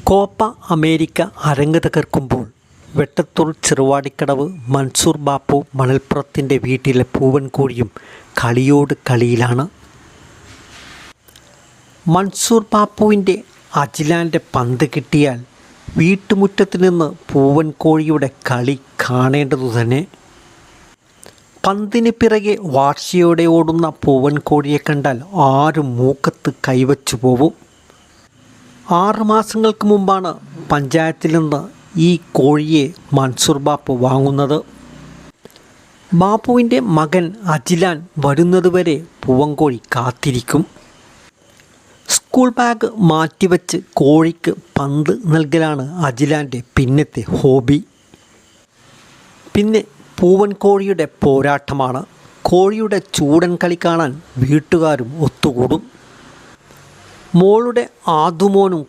Copa America അരങ്ങ് തകർക്കുമ്പോൾ വെട്ടത്തൂർ ചെറുവാടിക്കടവ് മൻസൂർ ബാപ്പു മണൽപ്പുറത്തിൻ്റെ വീട്ടിലെ പൂവൻ കോഴിയും കളിയോട് കളിയിലാണ്. മൻസൂർ ബാപ്പുവിൻ്റെ അജിലാൻ്റെ പന്ത് കിട്ടിയാൽ വീട്ടുമുറ്റത്ത് നിന്ന് പൂവൻ കോഴിയുടെ കളി കാണേണ്ടതു തന്നെ. പന്തിന് പിറകെ വാശിയോടെ ഓടുന്ന പൂവൻ കോഴിയെ കണ്ടാൽ ആരും മൂക്കത്ത് കൈവച്ചു പോവും. 6 മാസങ്ങൾക്ക് മുമ്പാണ് പഞ്ചായത്തിൽ നിന്ന് ഈ കോഴിയെ മൻസൂർ ബാപ്പു വാങ്ങുന്നത്. ബാപ്പുവിൻ്റെ മകൻ അജിലാൻ വരുന്നതുവരെ പൂവൻകോഴി കാത്തിരിക്കും. സ്കൂൾ ബാഗ് മാറ്റിവെച്ച് കോഴിക്ക് പന്ത് നൽകലാണ് അജിലാൻ്റെ പിന്നത്തെ ഹോബി. പിന്നെ പൂവൻ കോഴിയുടെ പോരാട്ടമാണ്. കോഴിയുടെ ചൂടൻ കളി കാണാൻ വീട്ടുകാരും ഒത്തുകൂടും. മോളുടെ ആദുമോനും